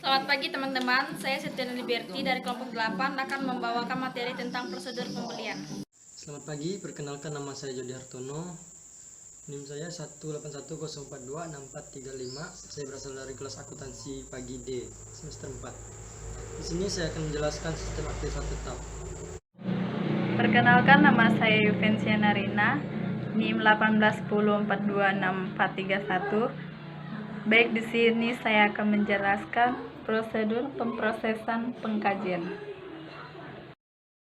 Selamat pagi teman-teman, saya Septiana Liberty dari kelompok 8 akan membawakan materi tentang prosedur pembelian. Selamat pagi, perkenalkan nama saya Jody Hartono. NIM saya 181042643 Saya berasal dari kelas akuntansi pagi D semester 4. Di sini saya akan menjelaskan sistem aktivitas tetap. Perkenalkan, nama saya Yuvensiana Rina, NIM 181042641. Baik, di sini saya akan menjelaskan prosedur pemrosesan pengkajian.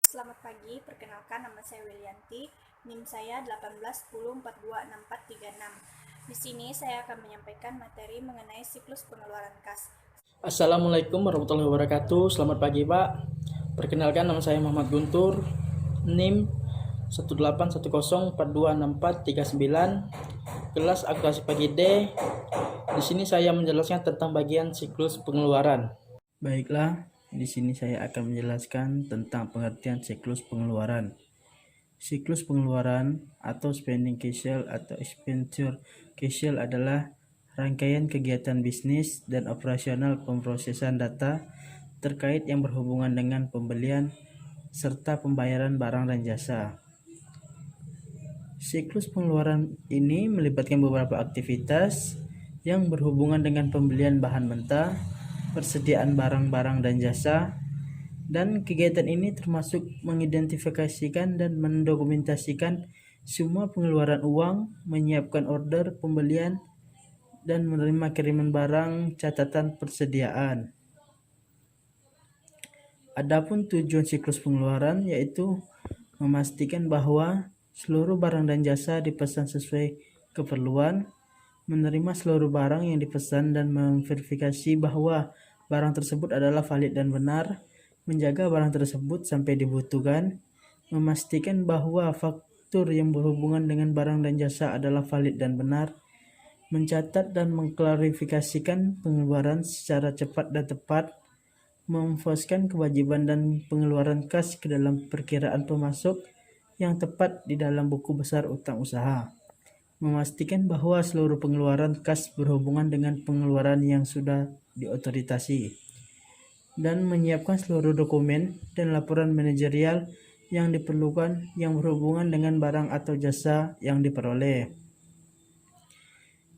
Selamat pagi, perkenalkan nama saya Wilianti, NIM saya 181042646. Di sini saya akan menyampaikan materi mengenai siklus pengeluaran kas. Assalamualaikum warahmatullahi wabarakatuh. Selamat pagi Pak. Perkenalkan, nama saya Muhammad Guntur, NIM 181042643 kelas akuntansi pagi D. Di sini saya menjelaskan tentang bagian siklus pengeluaran. Baiklah, di sini saya akan menjelaskan tentang pengertian siklus pengeluaran. Siklus pengeluaran atau spending cycle atau expenditure cycle adalah rangkaian kegiatan bisnis dan operasional pemrosesan data terkait yang berhubungan dengan pembelian serta pembayaran barang dan jasa. Siklus pengeluaran ini melibatkan beberapa aktivitas yang berhubungan dengan pembelian bahan mentah, persediaan barang-barang dan jasa, dan kegiatan ini termasuk mengidentifikasikan dan mendokumentasikan semua pengeluaran uang, menyiapkan order pembelian, dan menerima kiriman barang catatan persediaan. Adapun tujuan siklus pengeluaran yaitu memastikan bahwa seluruh barang dan jasa dipesan sesuai keperluan, menerima seluruh barang yang dipesan dan memverifikasi bahwa barang tersebut adalah valid dan benar, menjaga barang tersebut sampai dibutuhkan, memastikan bahwa faktur yang berhubungan dengan barang dan jasa adalah valid dan benar, mencatat dan mengklarifikasikan pengeluaran secara cepat dan tepat, memfoskan kewajiban dan pengeluaran kas ke dalam perkiraan pemasok yang tepat di dalam buku besar utang usaha, memastikan bahwa seluruh pengeluaran kas berhubungan dengan pengeluaran yang sudah diotorisasi, dan menyiapkan seluruh dokumen dan laporan manajerial yang diperlukan yang berhubungan dengan barang atau jasa yang diperoleh.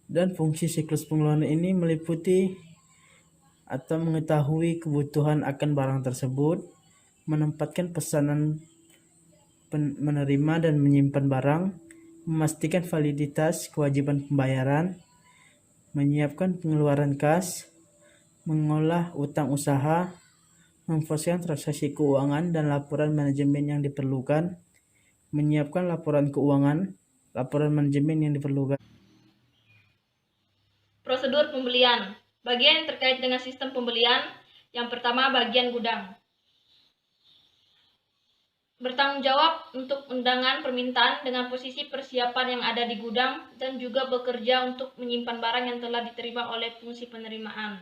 Dan fungsi siklus pengeluaran ini meliputi atau mengetahui kebutuhan akan barang tersebut, menempatkan pesanan menerima dan menyimpan barang, memastikan validitas kewajiban pembayaran, menyiapkan pengeluaran kas, mengolah utang usaha, memfoskan transaksi keuangan dan laporan manajemen yang diperlukan, menyiapkan laporan keuangan, laporan manajemen yang diperlukan. Prosedur pembelian. Bagian yang terkait dengan sistem pembelian. Yang pertama, bagian gudang. Bertanggung jawab untuk undangan permintaan dengan posisi persiapan yang ada di gudang dan juga bekerja untuk menyimpan barang yang telah diterima oleh fungsi penerimaan.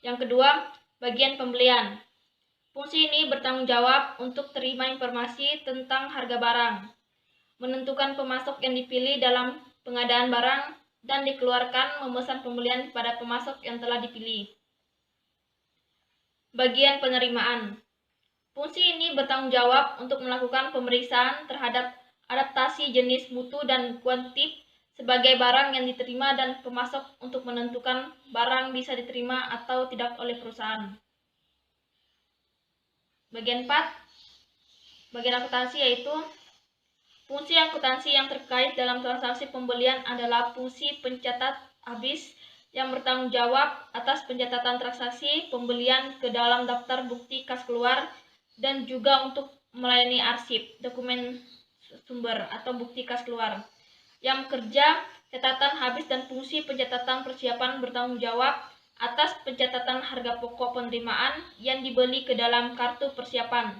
Yang kedua, bagian pembelian. Fungsi ini bertanggung jawab untuk terima informasi tentang harga barang, menentukan pemasok yang dipilih dalam pengadaan barang, dan dikeluarkan memesan pembelian kepada pemasok yang telah dipilih. Bagian penerimaan. Fungsi ini bertanggung jawab untuk melakukan pemeriksaan terhadap adaptasi jenis, mutu, dan kuantiti sebagai barang yang diterima dan pemasok untuk menentukan barang bisa diterima atau tidak oleh perusahaan. Bagian 4. Bagian akuntansi yaitu fungsi akuntansi yang terkait dalam transaksi pembelian adalah fungsi pencatat habis yang bertanggung jawab atas pencatatan transaksi pembelian ke dalam daftar bukti kas keluar dan juga untuk melayani arsip dokumen sumber atau bukti kas keluar. Yang kerja catatan habis dan fungsi pencatatan persiapan bertanggung jawab atas pencatatan harga pokok penerimaan yang dibeli ke dalam kartu persiapan.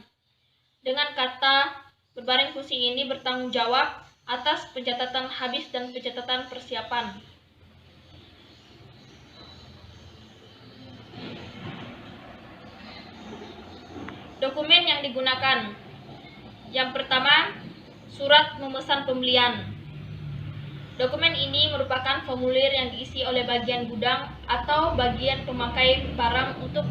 Dengan kata berbaring, fungsi ini bertanggung jawab atas pencatatan habis dan pencatatan persiapan. Dokumen yang digunakan. Yang pertama, surat memesan pembelian. Dokumen ini merupakan formulir yang diisi oleh bagian gudang atau bagian pemakai barang untuk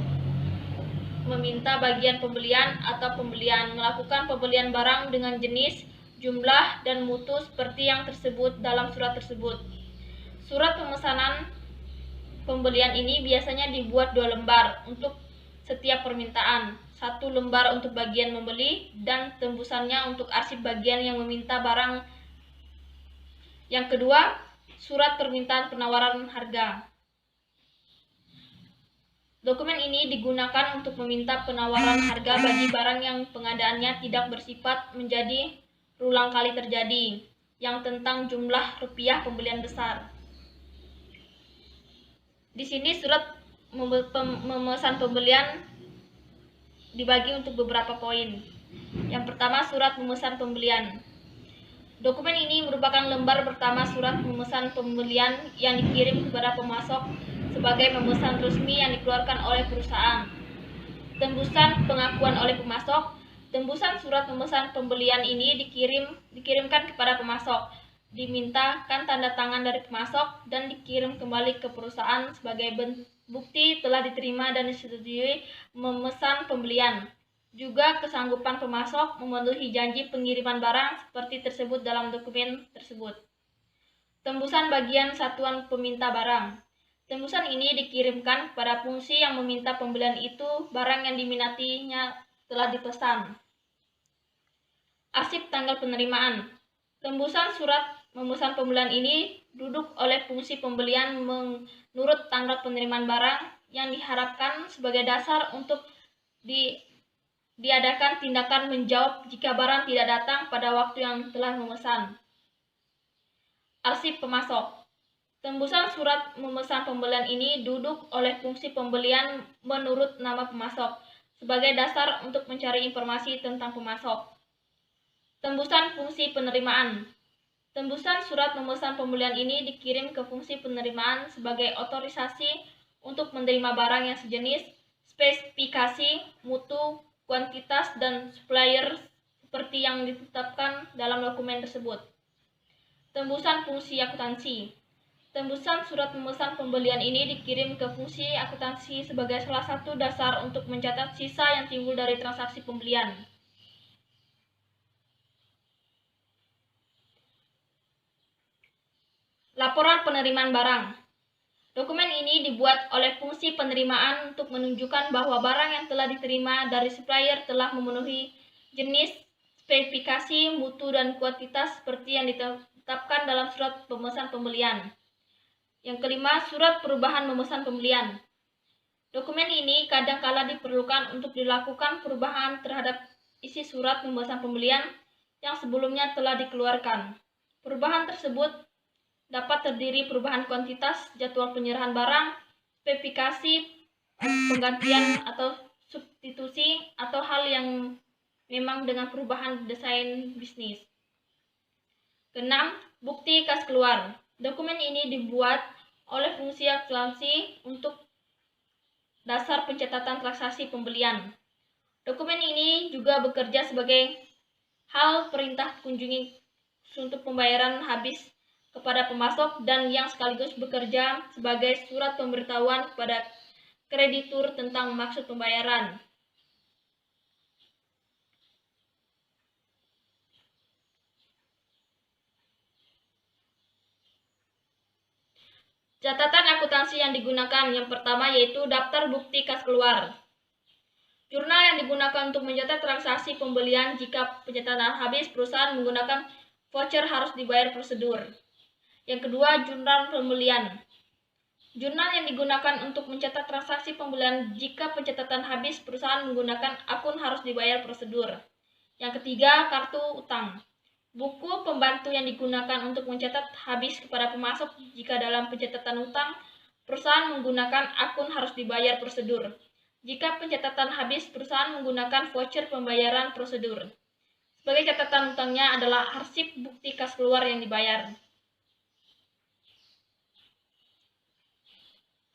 meminta bagian pembelian atau pembelian melakukan pembelian barang dengan jenis, jumlah, dan mutu seperti yang tersebut dalam surat tersebut. Surat pemesanan pembelian ini biasanya dibuat 2 lembar untuk setiap permintaan, 1 lembar untuk bagian membeli dan tembusannya untuk arsip bagian yang meminta barang. Yang kedua, surat permintaan penawaran harga. Dokumen ini digunakan untuk meminta penawaran harga bagi barang yang pengadaannya tidak bersifat menjadi berulang kali terjadi, yang tentang jumlah rupiah pembelian besar. Di sini surat memesan pembelian dibagi untuk beberapa poin. Yang pertama, surat memesan pembelian. Dokumen ini merupakan lembar pertama surat memesan pembelian yang dikirim kepada pemasok sebagai pemesan resmi yang dikeluarkan oleh perusahaan. Tembusan pengakuan oleh pemasok. Tembusan surat memesan pembelian ini dikirimkan kepada pemasok, dimintakan tanda tangan dari pemasok, dan dikirim kembali ke perusahaan sebagai bukti telah diterima dan disetujui memesan pembelian. Juga kesanggupan pemasok memenuhi janji pengiriman barang seperti tersebut dalam dokumen tersebut. Tembusan bagian satuan peminta barang. Tembusan ini dikirimkan kepada fungsi yang meminta pembelian itu barang yang diminatinya telah dipesan. Arsip tanggal penerimaan. Tembusan surat memesan pembelian ini duduk oleh fungsi pembelian menurut tanggal penerimaan barang yang diharapkan sebagai dasar untuk diadakan tindakan menjawab jika barang tidak datang pada waktu yang telah memesan. Arsip pemasok. Tembusan surat memesan pembelian ini duduk oleh fungsi pembelian menurut nama pemasok sebagai dasar untuk mencari informasi tentang pemasok. Tembusan fungsi penerimaan. Tembusan surat memesan pembelian ini dikirim ke fungsi penerimaan sebagai otorisasi untuk menerima barang yang sejenis, spesifikasi, mutu, kuantitas, dan supplier seperti yang ditetapkan dalam dokumen tersebut. Tembusan fungsi akuntansi. Tembusan surat memesan pembelian ini dikirim ke fungsi akuntansi sebagai salah satu dasar untuk mencatat sisa yang timbul dari transaksi pembelian. Laporan penerimaan barang. Dokumen ini dibuat oleh fungsi penerimaan untuk menunjukkan bahwa barang yang telah diterima dari supplier telah memenuhi jenis, spesifikasi, mutu, dan kuantitas seperti yang ditetapkan dalam surat pemesan pembelian. Yang kelima, surat perubahan memesan pembelian. Dokumen ini kadang-kala diperlukan untuk dilakukan perubahan terhadap isi surat pemesan pembelian yang sebelumnya telah dikeluarkan. Perubahan tersebut dapat terdiri perubahan kuantitas, jadwal penyerahan barang, spesifikasi, penggantian atau substitusi, atau hal yang memang dengan perubahan desain bisnis. Keenam, bukti kas keluar. Dokumen ini dibuat oleh fungsi akuntansi untuk dasar pencatatan transaksi pembelian. Dokumen ini juga bekerja sebagai hal perintah kunjungi untuk pembayaran habis kepada pemasok dan yang sekaligus bekerja sebagai surat pemberitahuan kepada kreditur tentang maksud pembayaran. Catatan akuntansi yang digunakan yang pertama yaitu daftar bukti kas keluar. Jurnal yang digunakan untuk mencatat transaksi pembelian jika pencatatan habis perusahaan menggunakan voucher harus dibayar prosedur. Yang kedua, jurnal pembelian. Jurnal yang digunakan untuk mencatat transaksi pembelian jika pencatatan habis perusahaan menggunakan akun harus dibayar prosedur. Yang ketiga, kartu utang. Buku pembantu yang digunakan untuk mencatat habis kepada pemasok jika dalam pencatatan utang perusahaan menggunakan akun harus dibayar prosedur. Jika pencatatan habis perusahaan menggunakan voucher pembayaran prosedur. Sebagai catatan utangnya adalah arsip bukti kas keluar yang dibayar.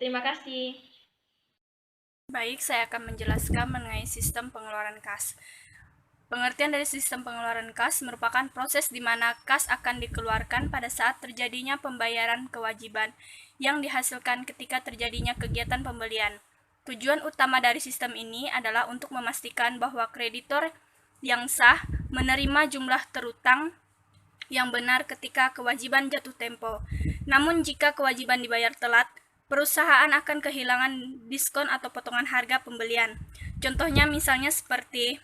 Terima kasih. Baik, saya akan menjelaskan mengenai sistem pengeluaran kas. Pengertian dari sistem pengeluaran kas merupakan proses di mana kas akan dikeluarkan pada saat terjadinya pembayaran kewajiban yang dihasilkan ketika terjadinya kegiatan pembelian. Tujuan utama dari sistem ini adalah untuk memastikan bahwa kreditor yang sah menerima jumlah terutang yang benar ketika kewajiban jatuh tempo. Namun jika kewajiban dibayar telat, perusahaan akan kehilangan diskon atau potongan harga pembelian. Contohnya misalnya seperti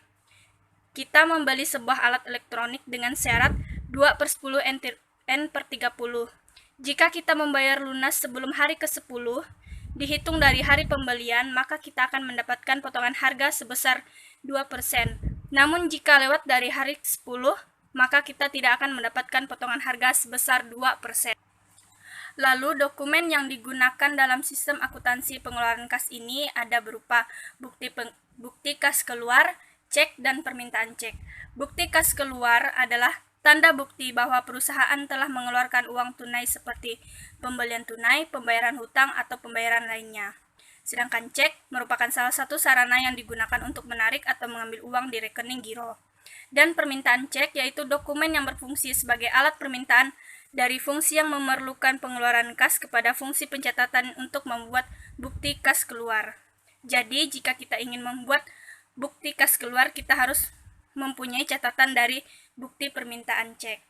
kita membeli sebuah alat elektronik dengan syarat 2/10 N/30. Jika kita membayar lunas sebelum hari ke-10, dihitung dari hari pembelian, maka kita akan mendapatkan potongan harga sebesar 2%. Namun jika lewat dari hari ke-10, maka kita tidak akan mendapatkan potongan harga sebesar 2%. Lalu dokumen yang digunakan dalam sistem akuntansi pengeluaran kas ini ada berupa bukti kas keluar, cek, dan permintaan cek. Bukti kas keluar adalah tanda bukti bahwa perusahaan telah mengeluarkan uang tunai seperti pembelian tunai, pembayaran hutang, atau pembayaran lainnya. Sedangkan cek merupakan salah satu sarana yang digunakan untuk menarik atau mengambil uang di rekening giro. Dan permintaan cek yaitu dokumen yang berfungsi sebagai alat permintaan dari fungsi yang memerlukan pengeluaran kas kepada fungsi pencatatan untuk membuat bukti kas keluar. Jadi, jika kita ingin membuat bukti kas keluar, kita harus mempunyai catatan dari bukti permintaan cek.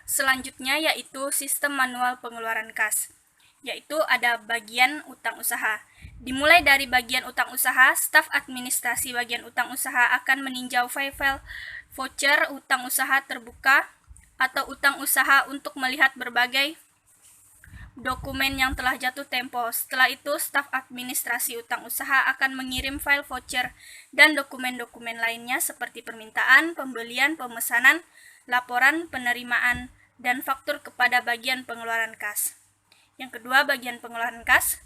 Selanjutnya yaitu sistem manual pengeluaran kas, yaitu ada bagian utang usaha. Dimulai dari bagian utang usaha, staf administrasi bagian utang usaha akan meninjau file-file voucher utang usaha terbuka atau utang usaha untuk melihat berbagai dokumen yang telah jatuh tempo. Setelah itu, staf administrasi utang usaha akan mengirim file voucher dan dokumen-dokumen lainnya seperti permintaan, pembelian, pemesanan, laporan, penerimaan, dan faktur kepada bagian pengeluaran kas. Yang kedua, bagian pengeluaran kas.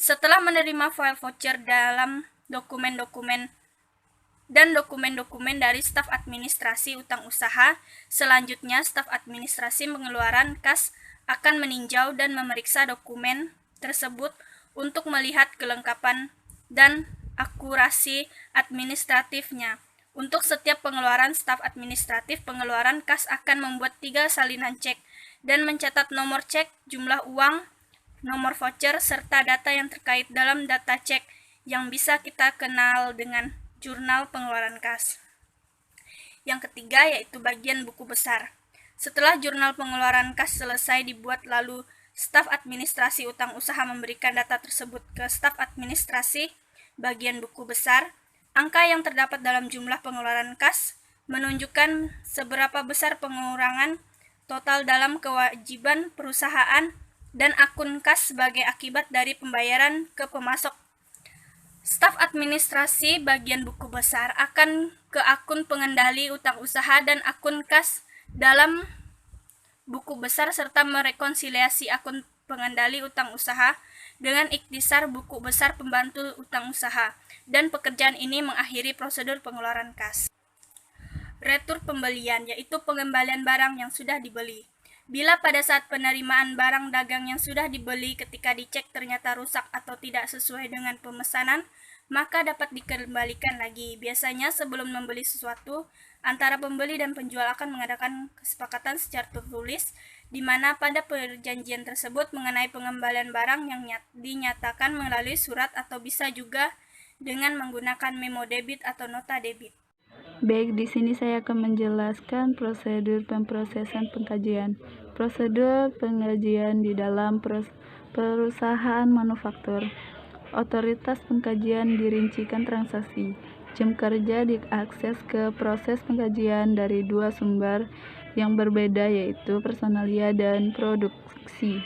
Setelah menerima file voucher dalam dokumen-dokumen dari staf administrasi utang usaha, selanjutnya staf administrasi pengeluaran kas akan meninjau dan memeriksa dokumen tersebut untuk melihat kelengkapan dan akurasi administratifnya. Untuk setiap pengeluaran staf administratif pengeluaran kas akan membuat 3 salinan cek dan mencatat nomor cek, jumlah uang, nomor voucher, serta data yang terkait dalam data cek yang bisa kita kenal dengan jurnal pengeluaran kas. Yang ketiga yaitu bagian buku besar. Setelah jurnal pengeluaran kas selesai dibuat, lalu staf administrasi utang usaha memberikan data tersebut ke staf administrasi bagian buku besar. Angka yang terdapat dalam jumlah pengeluaran kas menunjukkan seberapa besar pengurangan total dalam kewajiban perusahaan dan akun kas sebagai akibat dari pembayaran ke pemasok. Staf administrasi bagian buku besar akan ke akun pengendali utang usaha dan akun kas dalam buku besar serta merekonsiliasi akun pengendali utang usaha dengan ikhtisar buku besar pembantu utang usaha, dan pekerjaan ini mengakhiri prosedur pengeluaran kas. Retur pembelian yaitu pengembalian barang yang sudah dibeli. Bila pada saat penerimaan barang dagang yang sudah dibeli ketika dicek ternyata rusak atau tidak sesuai dengan pemesanan, maka dapat dikembalikan lagi. Biasanya sebelum membeli sesuatu, antara pembeli dan penjual akan mengadakan kesepakatan secara tertulis, di mana pada perjanjian tersebut mengenai pengembalian barang yang dinyatakan melalui surat atau bisa juga dengan menggunakan memo debit atau nota debit. Baik, di sini saya akan menjelaskan prosedur pemprosesan pengkajian. Prosedur pengkajian di dalam perusahaan manufaktur. Otoritas pengkajian dirincikan transaksi. Jam kerja diakses ke proses pengkajian dari 2 sumber yang berbeda, yaitu personalia dan produksi.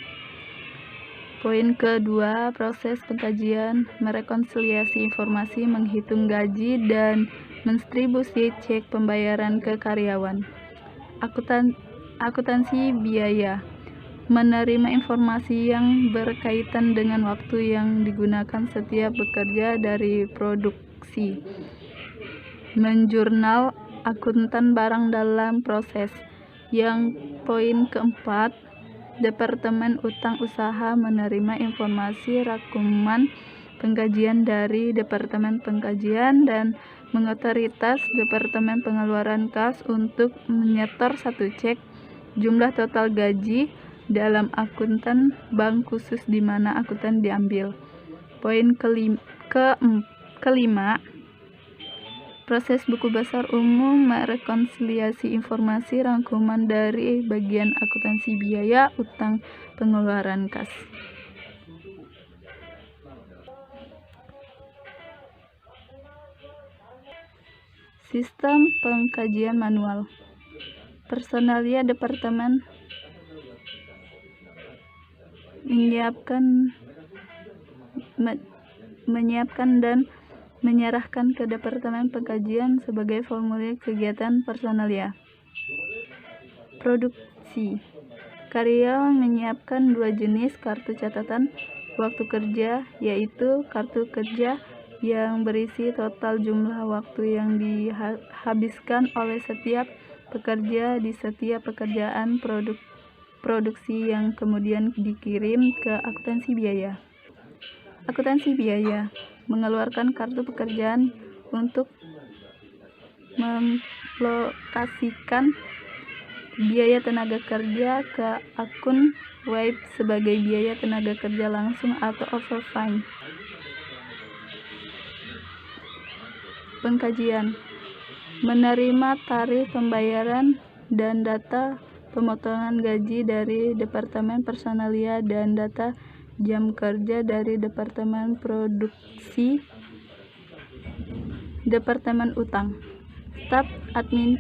Poin kedua, proses pengkajian merekonsiliasi informasi, menghitung gaji, dan mendistribusi cek pembayaran ke karyawan. Akuntansi biaya, menerima informasi yang berkaitan dengan waktu yang digunakan setiap bekerja dari produksi. Menjurnal, akuntan barang dalam proses. Yang poin keempat, Departemen Utang Usaha menerima informasi rangkuman pengkajian dari Departemen Pengkajian dan mengotoritas Departemen Pengeluaran kas untuk menyetor 1 cek, jumlah total gaji, dalam akuntan bank khusus di mana akuntan diambil. Poin kelima, proses buku besar umum merekonsiliasi informasi rangkuman dari bagian akuntansi biaya, utang, pengeluaran kas. Sistem pengkajian manual. Personalia departemen menyiapkan dan menyerahkan ke Departemen Pengkajian sebagai formulir kegiatan personalia. Produksi. Karyawan menyiapkan 2 jenis kartu catatan waktu kerja, yaitu kartu kerja yang berisi total jumlah waktu yang dihabiskan oleh setiap pekerja di setiap pekerjaan produksi yang kemudian dikirim ke akuntansi biaya. Akuntansi biaya mengeluarkan kartu pekerjaan untuk melokasikan biaya tenaga kerja ke akun web sebagai biaya tenaga kerja langsung atau overtime. Pengkajian menerima tarif pembayaran dan data pemotongan gaji dari Departemen Personalia dan data jam kerja dari Departemen Produksi, Departemen Utang, staf admin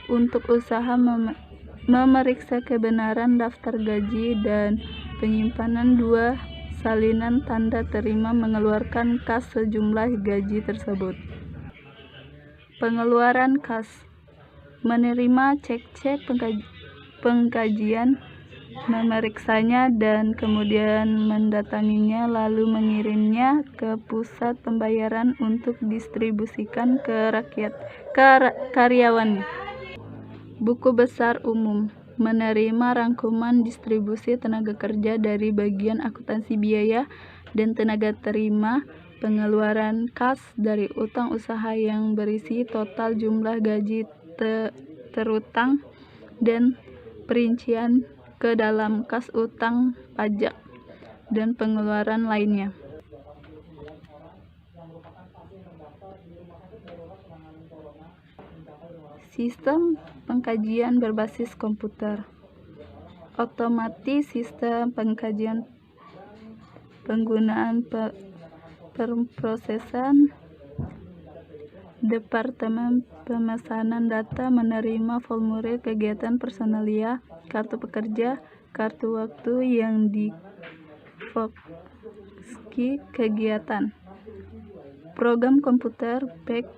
untuk usaha memeriksa kebenaran daftar gaji dan penyimpanan 2 salinan tanda terima mengeluarkan kas sejumlah gaji tersebut. Pengeluaran kas menerima cek-cek pengkajian, memeriksanya dan kemudian mendatanginya lalu mengirimnya ke pusat pembayaran untuk distribusikan ke karyawan. Buku besar umum menerima rangkuman distribusi tenaga kerja dari bagian akuntansi biaya dan tenaga terima, pengeluaran kas dari utang usaha yang berisi total jumlah gaji terutang dan perincian ke dalam kas utang, pajak, dan pengeluaran lainnya. Sistem pengkajian berbasis komputer. Otomatis sistem pengkajian penggunaan pemrosesan. Departemen Pemesanan Data menerima formulir kegiatan personalia, kartu pekerja, kartu waktu yang divoksi kegiatan. Program komputer back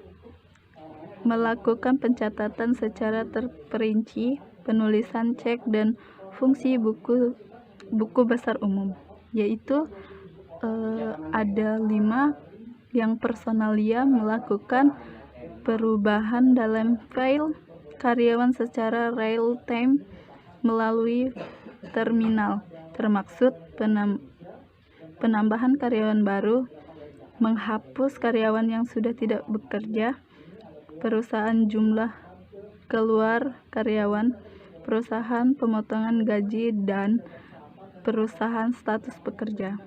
melakukan pencatatan secara terperinci, penulisan cek dan fungsi buku besar umum, yaitu ada 5 yang personalia melakukan perubahan dalam file karyawan secara real time melalui terminal, termaksud penambahan karyawan baru, menghapus karyawan yang sudah tidak bekerja, perusahaan jumlah keluar karyawan, perusahaan pemotongan gaji, dan perusahaan status pekerja.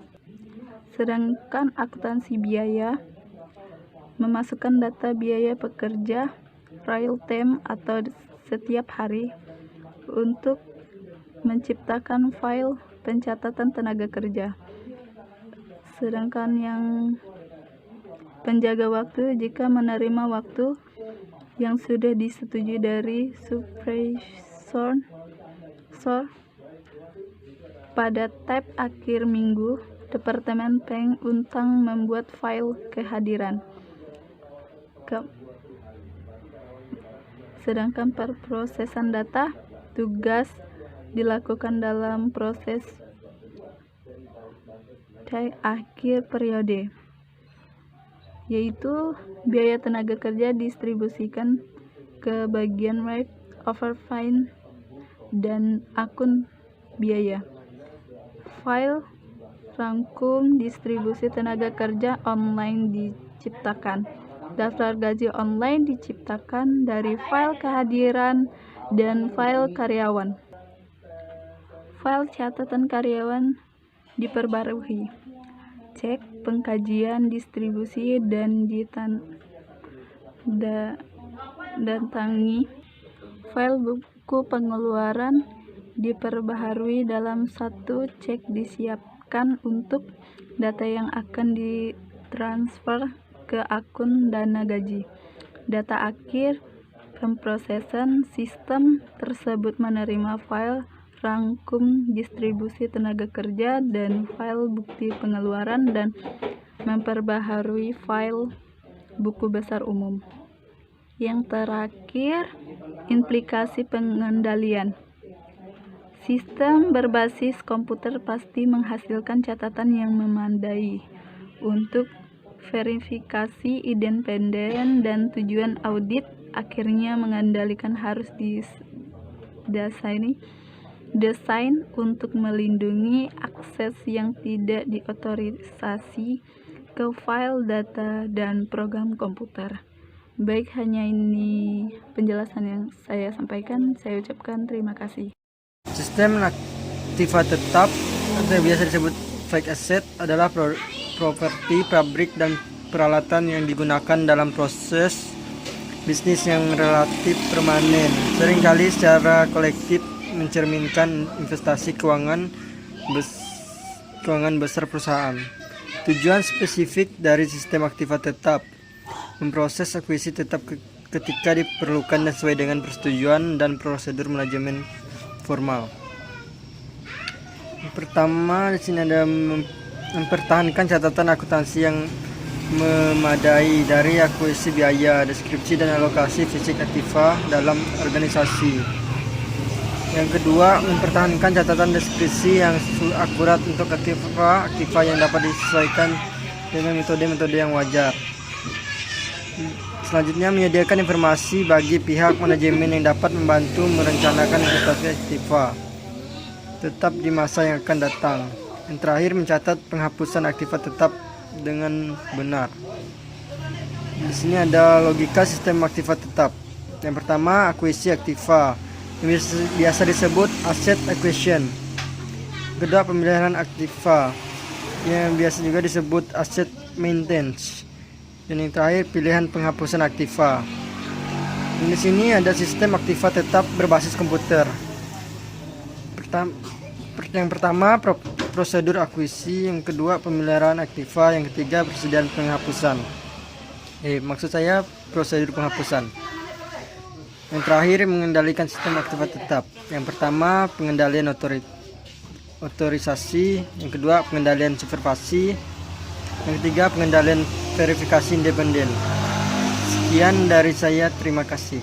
Sedangkan akuntansi biaya memasukkan data biaya pekerja real time atau setiap hari untuk menciptakan file pencatatan tenaga kerja. Sedangkan yang penjaga waktu jika menerima waktu yang sudah disetujui dari supervisor pada tab akhir minggu, Departemen Pengutang membuat file kehadiran. Sedangkan perprosesan data tugas dilakukan dalam proses akhir periode, yaitu biaya tenaga kerja distribusikan ke bagian web, overtime, dan akun biaya. File rangkum distribusi tenaga kerja online diciptakan. Daftar gaji online diciptakan dari file kehadiran dan file karyawan. File catatan karyawan diperbarui. Cek pengkajian distribusi dan datangi. File buku pengeluaran diperbaharui dalam satu. Cek disiapkan untuk data yang akan ditransfer ke akun dana gaji. Data akhir pemrosesan sistem tersebut menerima file rangkum distribusi tenaga kerja dan file bukti pengeluaran dan memperbaharui file buku besar umum. Yang terakhir, implikasi pengendalian. Sistem berbasis komputer pasti menghasilkan catatan yang memadai untuk verifikasi independen dan tujuan audit akhirnya mengendalikan harus desain untuk melindungi akses yang tidak diotorisasi ke file data dan program komputer. Baik, hanya ini penjelasan yang saya sampaikan. Saya ucapkan terima kasih. Sistem aktiva tetap atau biasa disebut fixed asset adalah properti pabrik dan peralatan yang digunakan dalam proses bisnis yang relatif permanen, seringkali secara kolektif mencerminkan investasi keuangan besar perusahaan. Tujuan spesifik dari sistem aktiva tetap: memproses akuisisi tetap ketika diperlukan dan sesuai dengan persetujuan dan prosedur manajemen formal. Yang pertama di sini ada mempertahankan catatan akuntansi yang memadai dari akuisisi biaya, deskripsi dan alokasi fisik aktiva dalam organisasi. Yang kedua, mempertahankan catatan deskripsi yang akurat untuk aktiva yang dapat disesuaikan dengan metode-metode yang wajar. Selanjutnya, menyediakan informasi bagi pihak manajemen yang dapat membantu merencanakan investasi aktiva tetap di masa yang akan datang. Yang terakhir, mencatat penghapusan aktiva tetap dengan benar. Di sini ada logika sistem aktiva tetap. Yang pertama, akuisisi aktiva yang biasa disebut asset acquisition. Kedua, pemeliharaan aktiva yang biasa juga disebut asset maintenance. Dan yang terakhir, pilihan penghapusan aktiva. Dan di sini ada sistem aktiva tetap berbasis komputer. Yang pertama, prosedur akuisisi. Yang kedua, pemeliharaan aktiva. Yang ketiga, persediaan penghapusan. Maksud saya prosedur penghapusan. Yang terakhir, mengendalikan sistem aktiva tetap. Yang pertama, pengendalian otorisasi. Yang kedua, pengendalian supervisi. Yang ketiga, pengendalian verifikasi independen. Sekian dari saya, terima kasih.